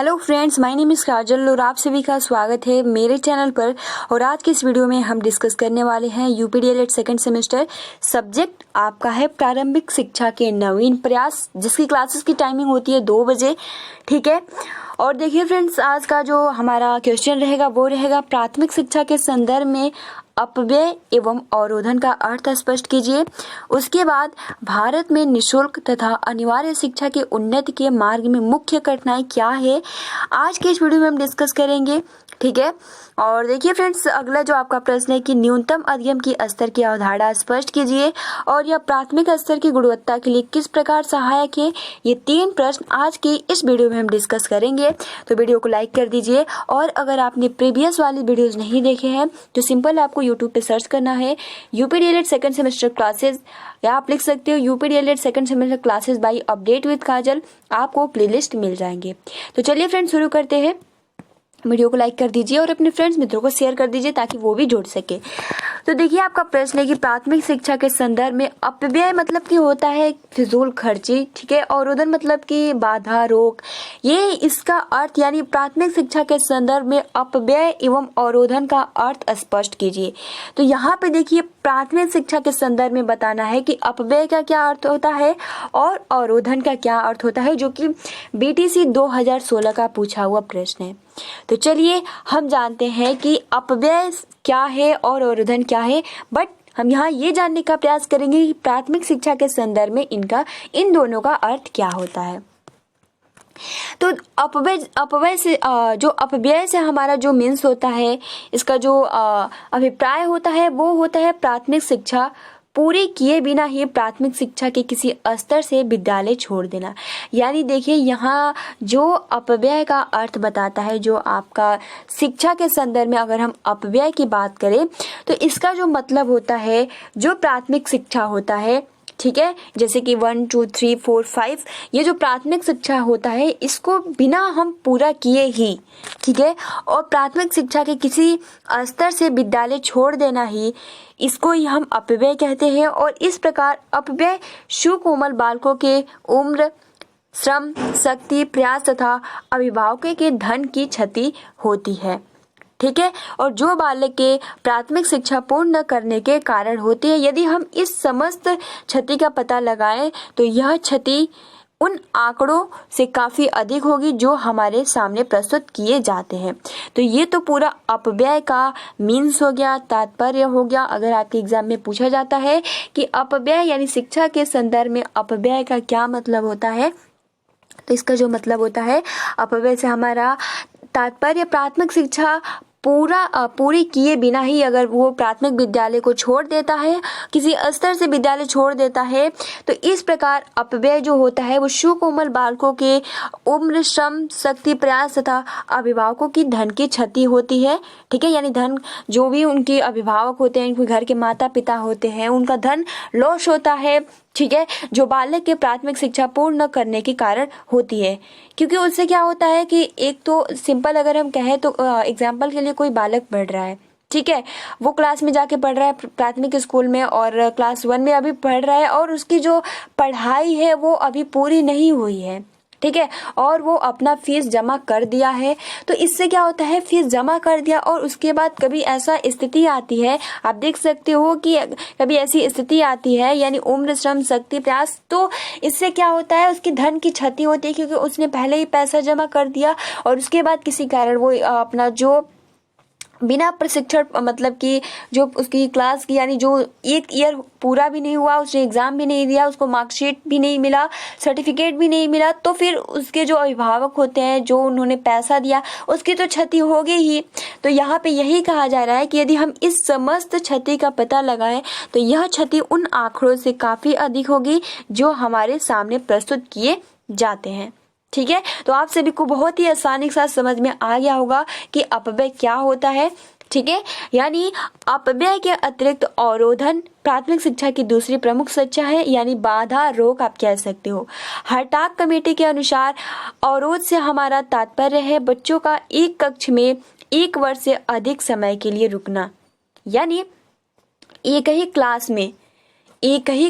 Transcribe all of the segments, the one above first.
Hello friends, my name is Kajal और आप सभी का स्वागत है मेरे चैनल पर। और आज की इस वीडियो में हम डिस्कस करने वाले हैं यूपीडीएलएड सेकंड सेमेस्टर। सब्जेक्ट आपका है प्रारंभिक शिक्षा के नवीन प्रयास, जिसकी क्लासेस की टाइमिंग होती है 2 बजे। ठीक है, और देखिए फ्रेंड्स, आज का जो हमारा क्वेश्चन रहेगा वो रहेगा प्राथमिक शिक्षा के संदर्भ में अपव्यय एवं अवरोधन का अर्थ स्पष्ट कीजिए। उसके बाद भारत में निशुल्क तथा अनिवार्य शिक्षा के उन्नति के मार्ग में मुख्य कठिनाई क्या है, आज के इस वीडियो में हम डिस्कस करेंगे। ठीक है, और देखिए फ्रेंड्स, अगला जो आपका प्रश्न है कि न्यूनतम अधिगम की स्तर की अवधारणा स्पष्ट कीजिए और यह प्राथमिक स्तर की गुणवत्ता के लिए किस प्रकार सहायक है। ये 3 प्रश्न आज की इस वीडियो में हम डिस्कस करेंगे, तो वीडियो को लाइक कर दीजिए। और अगर आपने प्रीवियस वाली वीडियोस नहीं देखे हैं तो सिंपल आपको यूट्यूब पे सर्च करना है यूपीडीएलएड सेकंड सेमेस्टर क्लासेस, या आप लिख सकते हो UP DElEd second semester classes by update with Kajal, आपको प्लेलिस्ट मिल जाएंगे। तो चलिए फ्रेंड्स, शुरू करते हैं। वीडियो को लाइक कर दीजिए और अपने फ्रेंड्स मित्रों को शेयर कर दीजिए ताकि वो भी जुड़ सके। तो देखिए, आपका प्रश्न है कि प्राथमिक शिक्षा के संदर्भ में अपव्यय मतलब कि होता है फिजूल खर्ची। ठीक है, अवरोधन मतलब कि बाधा, रोक। ये इसका अर्थ यानी प्राथमिक शिक्षा के संदर्भ में अपव्यय एवं अवरोधन का अर्थ स्पष्ट कीजिए। तो यहाँ पे देखिए, प्राथमिक शिक्षा के संदर्भ में बताना है कि अपव्यय का क्या अर्थ होता है और अवरोधन का क्या अर्थ होता है, जो कि बीटीसी 2016 का पूछा हुआ प्रश्न है। तो चलिए हम जानते हैं कि अपव्यय क्या है और अवरोधन क्या है, बट हम यहाँ ये जानने का प्रयास करेंगे कि प्राथमिक शिक्षा के संदर्भ में इन दोनों का अर्थ क्या होता है। तो अपव्यय से हमारा जो मीन्स होता है, इसका जो अभिप्राय होता है वो होता है प्राथमिक शिक्षा पूरी किए बिना ही प्राथमिक शिक्षा के किसी स्तर से विद्यालय छोड़ देना। यानी देखिए, यहाँ जो अपव्यय का अर्थ बताता है, जो आपका शिक्षा के संदर्भ में अगर हम अपव्यय की बात करें तो इसका जो मतलब होता है, जो प्राथमिक शिक्षा होता है, ठीक है, जैसे कि 1 2 3 4 5, ये जो प्राथमिक शिक्षा होता है इसको बिना हम पूरा किए ही, ठीक है, और प्राथमिक शिक्षा के किसी स्तर से विद्यालय छोड़ देना ही, इसको ही हम अपव्यय कहते हैं। और इस प्रकार अपव्यय सुकोमल बालकों के उम्र, श्रम, शक्ति, प्रयास तथा अभिभावकों के धन की क्षति होती है। ठीक है, और जो बालक के प्राथमिक शिक्षा पूर्ण न करने के कारण होती है। यदि हम इस समस्त क्षति का पता लगाएं तो यह क्षति उन आंकड़ों से काफी अधिक होगी जो हमारे सामने प्रस्तुत किए जाते हैं। तो ये तो पूरा अपव्यय का मीन्स हो गया, तात्पर्य हो गया। अगर आपके एग्जाम में पूछा जाता है कि अपव्यय यानी शिक्षा के संदर्भ में अपव्यय का क्या मतलब होता है, तो इसका जो मतलब होता है, अपव्यय से हमारा तात्पर्य प्राथमिक शिक्षा पूरी किए बिना ही अगर वो प्राथमिक विद्यालय को छोड़ देता है, किसी स्तर से विद्यालय छोड़ देता है, तो इस प्रकार अपव्यय जो होता है वो सुकोमल बालकों के उम्र, श्रम, शक्ति, प्रयास तथा अभिभावकों की धन की क्षति होती है। ठीक है, यानी धन, जो भी उनके अभिभावक होते हैं, उनके घर के माता पिता होते हैं, उनका धन लॉस होता है। ठीक है, जो बालक के प्राथमिक शिक्षा पूर्ण न करने के कारण होती है। क्योंकि उससे क्या होता है कि एक तो सिंपल अगर हम कहें तो एग्जाम्पल के लिए कोई बालक पढ़ रहा है, ठीक है, वो क्लास में जाके पढ़ रहा है प्राथमिक स्कूल में और क्लास 1 में अभी पढ़ रहा है, और उसकी जो पढ़ाई है वो अभी पूरी नहीं हुई है। ठीक है, और वो अपना फीस जमा कर दिया है। तो इससे क्या होता है, फीस जमा कर दिया और उसके बाद कभी ऐसा स्थिति आती है, आप देख सकते हो कि कभी ऐसी स्थिति आती है, यानी उम्र, श्रम, शक्ति, प्रयास, तो इससे क्या होता है, उसकी धन की क्षति होती है, क्योंकि उसने पहले ही पैसा जमा कर दिया और उसके बाद किसी कारण वो अपना जो बिना प्रशिक्षण, मतलब कि जो उसकी क्लास की, यानी जो 1 ईयर पूरा भी नहीं हुआ, उसने एग्जाम भी नहीं दिया, उसको मार्कशीट भी नहीं मिला, सर्टिफिकेट भी नहीं मिला, तो फिर उसके जो अभिभावक होते हैं, जो उन्होंने पैसा दिया, उसकी तो क्षति होगी ही। तो यहाँ पे यही कहा जा रहा है कि यदि हम इस समस्त क्षति का पता लगाएं तो यह क्षति उन आंकड़ों से काफी अधिक होगी जो हमारे सामने प्रस्तुत किए जाते हैं। ठीक है, तो आप सभी को बहुत ही आसानी के साथ समझ में आ गया होगा कि अपव्यय क्या होता है। ठीक है, यानी अपव्यय के अतिरिक्त अवरोधन प्राथमिक शिक्षा की दूसरी प्रमुख शिक्षा है, यानी बाधा, रोक आप कह सकते हो। हरटाग कमेटी के अनुसार अवरोध से हमारा तात्पर्य है बच्चों का एक कक्ष में 1 वर्ष से अधिक समय के लिए रुकना। यानी एक ही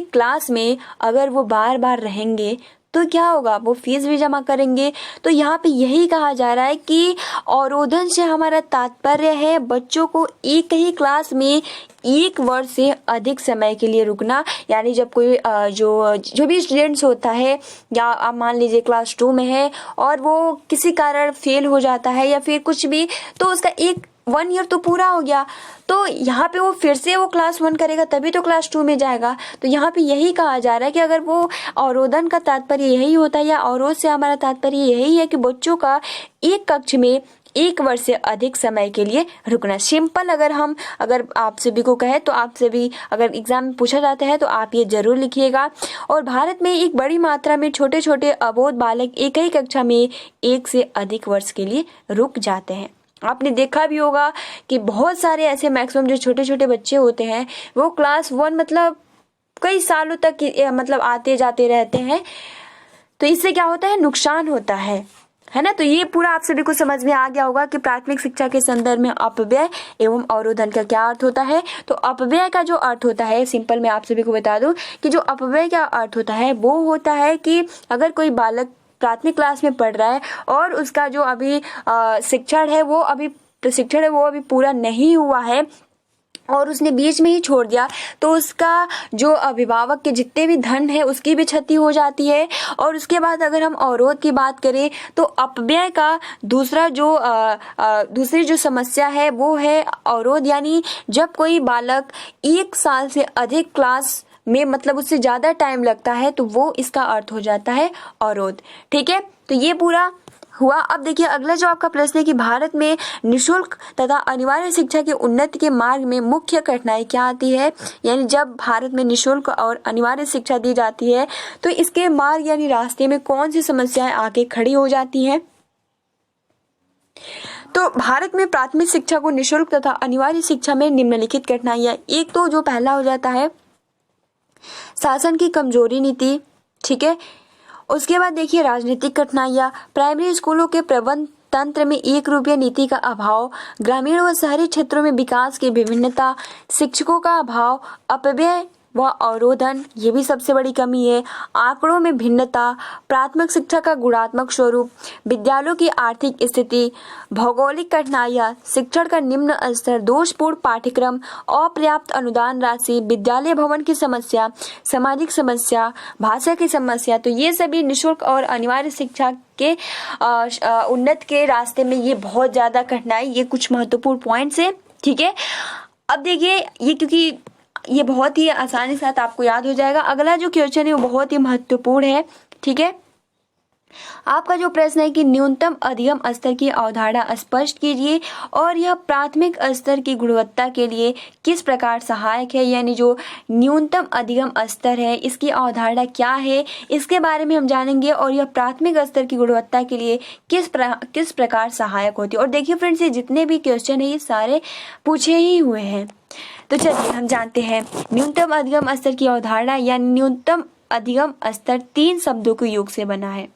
क्लास में अगर वो बार बार रहेंगे तो क्या होगा, वो फीस भी जमा करेंगे। तो यहाँ पे यही कहा जा रहा है कि अवरोधन से हमारा तात्पर्य है बच्चों को एक ही क्लास में 1 वर्ष से अधिक समय के लिए रुकना। यानी जब कोई जो भी स्टूडेंट्स होता है, या आप मान लीजिए क्लास 2 में है और वो किसी कारण फेल हो जाता है या फिर कुछ भी, तो उसका 1 ईयर तो पूरा हो गया, तो यहाँ पे वो फिर से वो क्लास 1 करेगा तभी तो क्लास 2 में जाएगा। तो यहाँ पे यही कहा जा रहा है कि अगर वो अवरोधन का तात्पर्य यही होता है, या अवरोध से हमारा तात्पर्य यही है कि बच्चों का एक कक्ष में 1 वर्ष से अधिक समय के लिए रुकना। सिंपल अगर आप सभी को कहे तो आप सभी अगर एग्जाम में पूछा जाता है तो आप ये जरूर लिखिएगा। और भारत में एक बड़ी मात्रा में छोटे छोटे अबोध बालक एक ही कक्षा में 1 से अधिक वर्ष के लिए रुक जाते हैं। आपने देखा भी होगा कि बहुत सारे ऐसे मैक्सिमम जो छोटे छोटे बच्चे होते हैं वो क्लास 1 मतलब कई सालों तक मतलब आते जाते रहते हैं। तो इससे क्या होता है, नुकसान होता है ना। तो ये पूरा आप सभी को समझ में आ गया होगा कि प्राथमिक शिक्षा के संदर्भ में अपव्यय एवं अवरोधन का क्या अर्थ होता है। तो अपव्यय का जो अर्थ होता है, सिंपल मैं आप सभी को बता दूं कि जो अपव्यय का अर्थ होता है वो होता है कि अगर कोई बालक प्राथमिक क्लास में पढ़ रहा है और उसका जो अभी प्रशिक्षण है वो अभी पूरा नहीं हुआ है और उसने बीच में ही छोड़ दिया, तो उसका जो अभिभावक के जितने भी धन है उसकी भी क्षति हो जाती है। और उसके बाद अगर हम अवरोध की बात करें तो अपव्यय का दूसरी जो समस्या है वो है अवरोध। यानी जब कोई बालक 1 साल से अधिक क्लास में मतलब उससे ज्यादा टाइम लगता है तो वो इसका अर्थ हो जाता है अवरोध। ठीक है, तो ये पूरा हुआ। अब देखिए अगला जो आपका प्रश्न है कि भारत में निशुल्क तथा अनिवार्य शिक्षा के उन्नति के मार्ग में मुख्य कठिनाई क्या आती है। यानी जब भारत में निशुल्क और अनिवार्य शिक्षा दी जाती है तो इसके मार्ग यानी रास्ते में कौन सी समस्याएं आके खड़ी हो जाती हैं। तो भारत में प्राथमिक शिक्षा को निशुल्क तथा अनिवार्य शिक्षा में निम्नलिखित कठिनाइयां, एक तो जो पहला हो जाता है शासन की कमजोरी नीति। ठीक है, उसके बाद देखिए राजनीतिक कठिनाइयां, प्राइमरी स्कूलों के प्रबंध तंत्र में एक रूपीय नीति का अभाव, ग्रामीण व शहरी क्षेत्रों में विकास की विभिन्नता, शिक्षकों का अभाव, अपव्यय व अवरोधन ये भी सबसे बड़ी कमी है, आंकड़ों में भिन्नता, प्राथमिक शिक्षा का गुणात्मक स्वरूप, विद्यालयों की आर्थिक स्थिति, भौगोलिक कठिनाइयां, शिक्षण का निम्न स्तर, दोषपूर्ण पाठ्यक्रम, अपर्याप्त अनुदान राशि, विद्यालय भवन की समस्या, सामाजिक समस्या, भाषा की समस्या। तो ये सभी निशुल्क और अनिवार्य शिक्षा के उन्नत के रास्ते में ये बहुत ज्यादा कठिनाई, ये कुछ महत्वपूर्ण पॉइंट्स है। ठीक है, अब देखिए ये क्योंकि ये बहुत ही आसानी के साथ आपको याद हो जाएगा। अगला जो क्वेश्चन है वो बहुत ही महत्वपूर्ण है। ठीक है, आपका जो प्रश्न है कि न्यूनतम अधिगम स्तर की अवधारणा स्पष्ट कीजिए और यह प्राथमिक स्तर की गुणवत्ता के लिए किस प्रकार सहायक है। यानी जो न्यूनतम अधिगम स्तर है इसकी अवधारणा क्या है इसके बारे में हम जानेंगे और यह प्राथमिक स्तर की गुणवत्ता के लिए किस प्रकार सहायक होती है। और देखिए फ्रेंड्स, ये जितने भी क्वेश्चन है ये सारे पूछे ही हुए हैं। तो चलिए हम जानते हैं न्यूनतम अधिगम स्तर की अवधारणा। या न्यूनतम अधिगम स्तर 3 शब्दों के योग से बना है।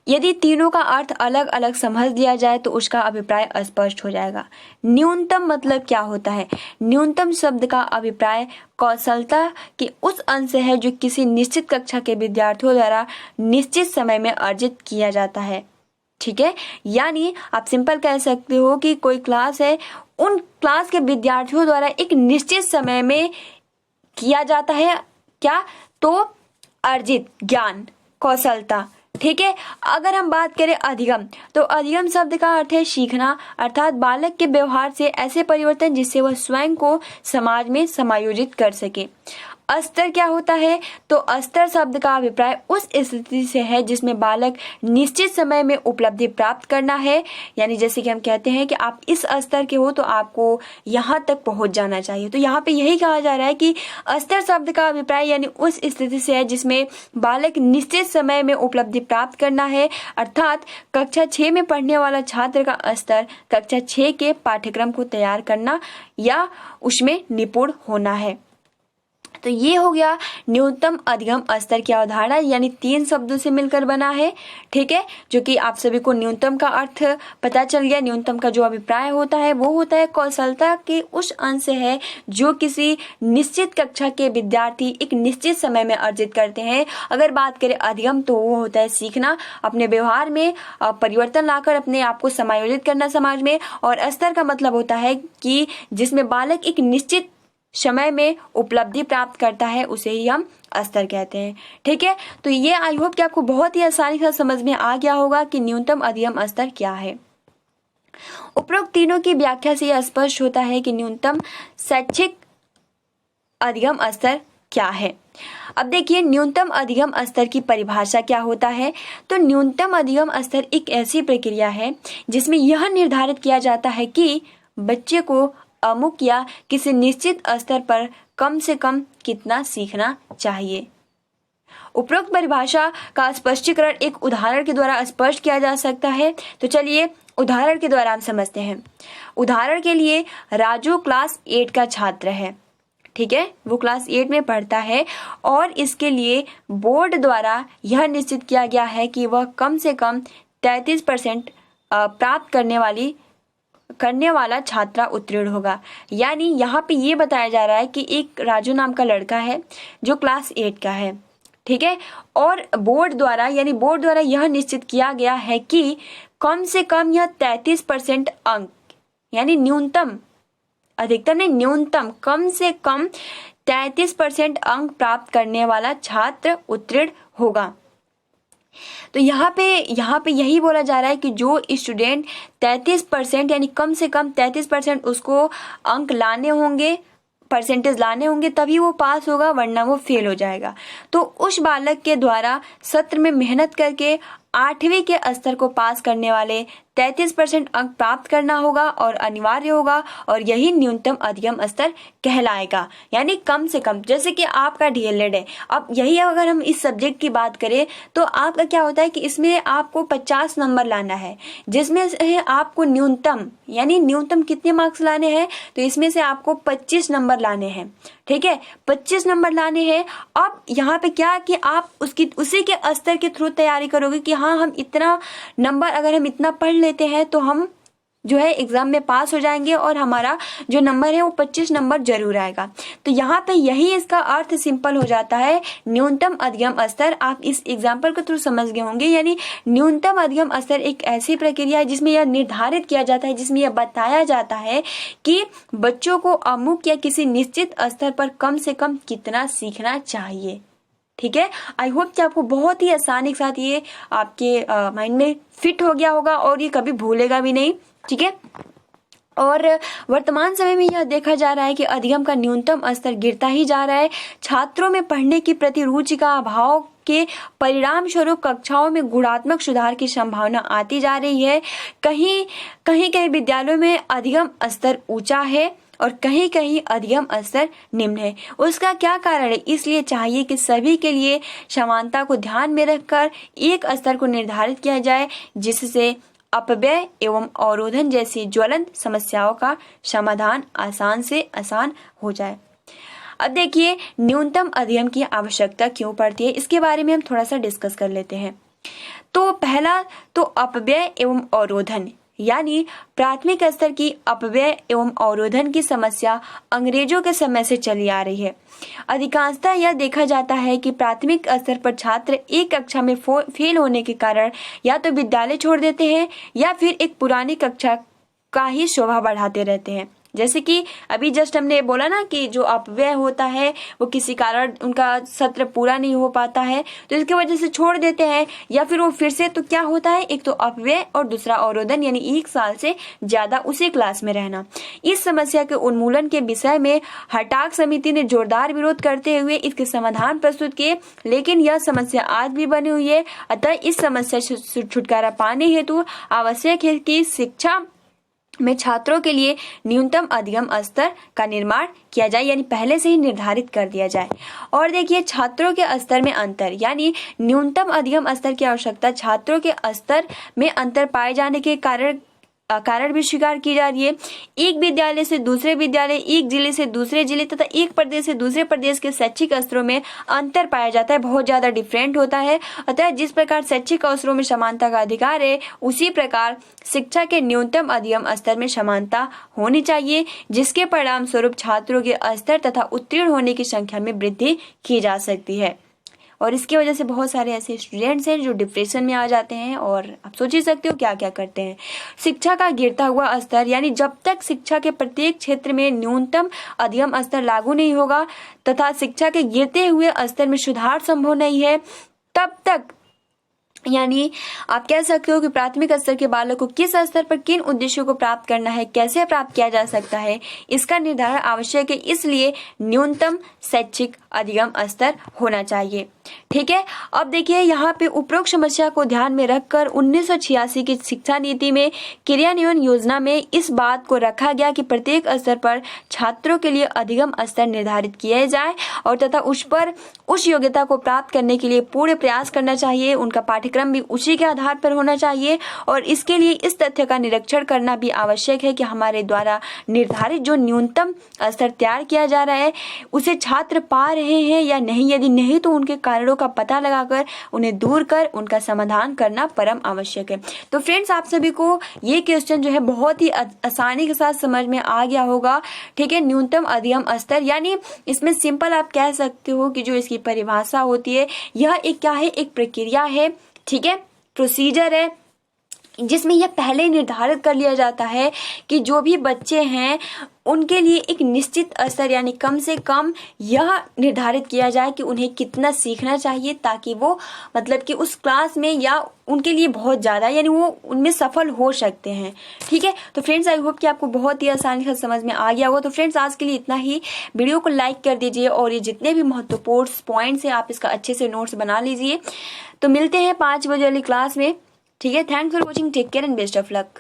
यदि तीनों का अर्थ अलग अलग समझ लिया जाए तो उसका अभिप्राय स्पष्ट हो जाएगा। न्यूनतम मतलब क्या होता है? न्यूनतम शब्द का अभिप्राय कौशलता के उस अंश है जो किसी निश्चित कक्षा के विद्यार्थियों द्वारा निश्चित समय में अर्जित किया जाता है। ठीक है, यानी आप सिंपल कह सकते हो कि कोई क्लास है, उन क्लास के विद्यार्थियों द्वारा एक निश्चित समय में किया जाता है क्या? तो अर्जित ज्ञान, कौशलता। ठीक है, अगर हम बात करें अधिगम, तो अधिगम शब्द का अर्थ है सीखना, अर्थात बालक के व्यवहार से ऐसे परिवर्तन जिससे वह स्वयं को समाज में समायोजित कर सके। स्तर क्या होता है? तो स्तर शब्द का अभिप्राय उस स्थिति से है जिसमें बालक निश्चित समय में उपलब्धि प्राप्त करना है। यानी जैसे कि हम कहते हैं कि आप इस स्तर के हो तो आपको यहाँ तक पहुंच जाना चाहिए। तो यहाँ पे यही कहा जा रहा है कि स्तर शब्द का अभिप्राय यानी उस स्थिति से है जिसमें बालक निश्चित समय में उपलब्धि प्राप्त करना है, अर्थात कक्षा 6 में पढ़ने वाला छात्र का स्तर कक्षा 6 के पाठ्यक्रम को तैयार करना या उसमें निपुण होना है। तो ये हो गया न्यूनतम अधिगम स्तर की अवधारणा, यानी 3 शब्दों से मिलकर बना है। ठीक है, जो कि आप सभी को न्यूनतम का अर्थ पता चल गया। न्यूनतम का जो अभिप्राय होता है वो होता है कौशलता के उस अंश है जो किसी निश्चित कक्षा के विद्यार्थी एक निश्चित समय में अर्जित करते हैं। अगर बात करें अधिगम तो वो होता है सीखना, अपने व्यवहार में परिवर्तन लाकर अपने आप को समायोजित करना समाज में। और स्तर का मतलब होता है कि जिसमें बालक एक निश्चित समय में उपलब्धि प्राप्त करता है, उसे ही हम स्तर कहते हैं। ठीक है, तो ये आई होप कि आपको बहुत ही आसानी से समझ में आ गया होगा कि न्यूनतम अधिगम स्तर क्या है। उपरोक्त तीनों की व्याख्या से यह स्पष्ट होता है कि न्यूनतम शैक्षिक अधिगम स्तर क्या है। अब देखिए न्यूनतम अधिगम स्तर की परिभाषा क्या होता है। तो न्यूनतम अधिगम स्तर एक ऐसी प्रक्रिया है जिसमें यह निर्धारित किया जाता है कि बच्चे को अमुक या किसी निश्चित स्तर पर कम से कम कितना सीखना चाहिए। उपरोक्त परिभाषा का स्पष्टीकरण एक उदाहरण के द्वारा स्पष्ट किया जा सकता है। तो चलिए उदाहरण के द्वारा हम समझते हैं। उदाहरण के लिए राजू क्लास 8 का छात्र है। ठीक है, वो क्लास 8 में पढ़ता है और इसके लिए बोर्ड द्वारा यह निश्चित किया गया है कि वह कम से कम 33% प्राप्त करने वाला छात्रा उत्तीर्ण होगा। यानी यहाँ पे ये बताया जा रहा है कि एक राजू नाम का लड़का है जो क्लास 8 का है। ठीक है, और बोर्ड द्वारा यह निश्चित किया गया है कि कम से कम यह 33% अंक, यानी न्यूनतम, अधिकतम नहीं न्यूनतम, कम से कम 33% अंक प्राप्त करने वाला छात्र उत्तीर्ण होगा। तो यहाँ पे यही बोला जा रहा है कि जो स्टूडेंट 33% यानी कम से कम 33% उसको अंक लाने होंगे, परसेंटेज लाने होंगे, तभी वो पास होगा, वरना वो फेल हो जाएगा। तो उस बालक के द्वारा सत्र में मेहनत करके 8वीं के स्तर को पास करने वाले 33% अंक प्राप्त करना होगा और अनिवार्य होगा, और यही न्यूनतम अधिगम स्तर कहलाएगा। यानी कम से कम, जैसे कि आपका डीएलएड है, अब यही अगर हम इस सब्जेक्ट की बात करें तो आपका क्या होता है कि इसमें आपको 50 नंबर लाना है, जिसमें से आपको न्यूनतम, यानी न्यूनतम कितने मार्क्स लाने हैं, तो इसमें से आपको 25 नंबर लाने हैं। ठीक है, 25 नंबर लाने हैं। अब यहाँ पे क्या कि आप उसी के स्तर के थ्रू तैयारी करोगे कि हाँ हम इतना नंबर, अगर हम इतना पढ़ लेते हैं तो हम जो है एग्जाम में पास हो जाएंगे और हमारा जो नंबर है वो 25 नंबर जरूर आएगा। तो यहाँ पे यही इसका अर्थ सिंपल हो जाता है, न्यूनतम अधिगम स्तर। आप इस एग्जाम्पल के थ्रू समझ गए होंगे। यानी न्यूनतम अधिगम स्तर एक ऐसी प्रक्रिया है जिसमें यह निर्धारित किया जाता है, जिसमें यह बताया जाता है कि बच्चों को अमुक या किसी निश्चित स्तर पर कम से कम कितना सीखना चाहिए। ठीक है, आई होप कि आपको बहुत ही आसानी के साथ ये आपके माइंड में फिट हो गया होगा और ये कभी भूलेगा भी नहीं। ठीक है, और वर्तमान समय में यह देखा जा रहा है कि अधिगम का न्यूनतम स्तर गिरता ही जा रहा है। छात्रों में पढ़ने की प्रति रुचि का अभाव के परिणाम स्वरूप कक्षाओं में गुणात्मक सुधार की संभावना आती जा रही है। कहीं विद्यालयों में अधिगम स्तर ऊंचा है और कहीं कहीं अधिगम स्तर निम्न है। उसका क्या कारण है? इसलिए चाहिए कि सभी के लिए समानता को ध्यान में रखकर एक स्तर को निर्धारित किया जाए, जिससे अपव्यय एवं अवरोधन जैसी ज्वलंत समस्याओं का समाधान आसान से आसान हो जाए। अब देखिए न्यूनतम अधिगम की आवश्यकता क्यों पड़ती है, इसके बारे में हम थोड़ा सा डिस्कस कर लेते हैं। तो पहला तो अपव्यय एवं अवरोधन, यानी प्राथमिक स्तर की अपव्यय एवं अवरोधन की समस्या अंग्रेजों के समय से चली आ रही है। अधिकांशतः यह देखा जाता है कि प्राथमिक स्तर पर छात्र एक कक्षा में फेल होने के कारण या तो विद्यालय छोड़ देते हैं या फिर एक पुरानी कक्षा का ही शोभा बढ़ाते रहते हैं। जैसे कि अभी जस्ट हमने बोला ना कि जो अपव्यय होता है वो किसी कारण उनका सत्र पूरा नहीं हो पाता है तो इसकी वजह से छोड़ देते हैं, या फिर वो फिर से, तो क्या होता है, एक तो अपव्यय और दूसरा अवरोधन, यानी 1 साल से ज्यादा उसी क्लास में रहना। इस समस्या के उन्मूलन के विषय में हटाक समिति ने जोरदार विरोध करते हुए इसके समाधान प्रस्तुत किए, लेकिन यह समस्या आज भी बनी हुई है। अतः इस समस्या से छुटकारा पाने हेतु आवश्यक है कि शिक्षा में छात्रों के लिए न्यूनतम अधिगम स्तर का निर्माण किया जाए, यानी पहले से ही निर्धारित कर दिया जाए। और देखिए छात्रों के स्तर में अंतर, यानी न्यूनतम अधिगम स्तर की आवश्यकता छात्रों के स्तर में अंतर पाए जाने के कारण कारण भी स्वीकार की जा रही है। एक विद्यालय से दूसरे विद्यालय, एक जिले से दूसरे जिले तथा एक प्रदेश से दूसरे प्रदेश के शैक्षिक स्तरों में अंतर पाया जाता है, बहुत ज्यादा डिफरेंट होता है। अतः जिस प्रकार शैक्षिक अवसरों में समानता का अधिकार है, उसी प्रकार शिक्षा के न्यूनतम अधिगम स्तर में समानता होनी चाहिए, जिसके परिणाम स्वरूप छात्रों के स्तर तथा उत्तीर्ण होने की संख्या में वृद्धि की जा सकती है। और इसकी वजह से बहुत सारे ऐसे स्टूडेंट्स हैं जो डिप्रेशन में आ जाते हैं, और आप सोच ही सकते हो क्या क्या करते हैं। शिक्षा का गिरता हुआ स्तर, यानी जब तक शिक्षा के प्रत्येक क्षेत्र में न्यूनतम अधिगम स्तर लागू नहीं होगा तथा शिक्षा के गिरते हुए स्तर में सुधार संभव नहीं है, तब तक यानी आप कह सकते हो कि प्राथमिक स्तर के बालक को किस स्तर पर किन उद्देश्यों को प्राप्त करना है, कैसे प्राप्त किया जा सकता है, इसका निर्धारण आवश्यक है। इसलिए न्यूनतम शैक्षिक अधिगम स्तर होना चाहिए। ठीक है, अब देखिए यहाँ पे उपरोक्त समस्या को ध्यान में रखकर 1986 की शिक्षा नीति में क्रियान्वयन योजना में इस बात को रखा गया कि प्रत्येक स्तर पर छात्रों के लिए अधिगम स्तर निर्धारित किया जाए और तथा उस पर उस योग्यता को प्राप्त करने के लिए पूरे प्रयास करना चाहिए। उनका पाठ्यक्रम भी उसी के आधार पर होना चाहिए, और इसके लिए इस तथ्य का निरीक्षण करना भी आवश्यक है कि हमारे द्वारा निर्धारित जो न्यूनतम स्तर तैयार किया जा रहा है उसे छात्र पा रहे हैं या नहीं। यदि नहीं तो उनके कारणों का पता लगाकर उन्हें दूर कर उनका समाधान करना परम आवश्यक है। तो फ्रेंड्स, आप सभी को ये क्वेश्चन जो है बहुत ही आसानी के साथ समझ में आ गया होगा। ठीक है, न्यूनतम अधिगम स्तर, यानी इसमें सिंपल आप कह सकते हो कि जो इसकी परिभाषा होती है, यह एक क्या है, एक प्रक्रिया है। ठीक है, प्रोसीजर है, जिसमें यह पहले निर्धारित कर लिया जाता है कि जो भी बच्चे हैं उनके लिए एक निश्चित स्तर, यानी कम से कम यह निर्धारित किया जाए कि उन्हें कितना सीखना चाहिए, ताकि वो मतलब कि उस क्लास में या उनके लिए बहुत ज़्यादा यानी वो उनमें सफल हो सकते हैं। ठीक है, तो फ्रेंड्स आई होप कि आपको बहुत ही आसानी से समझ में आ गया होगा। तो फ्रेंड्स, आज के लिए इतना ही। वीडियो को लाइक कर दीजिए और ये जितने भी महत्वपूर्ण पॉइंट्स हैं आप इसका अच्छे से नोट्स बना लीजिए। तो मिलते हैं 5 बजे वाली क्लास में। ठीक है, thanks for watching, take care and best of luck.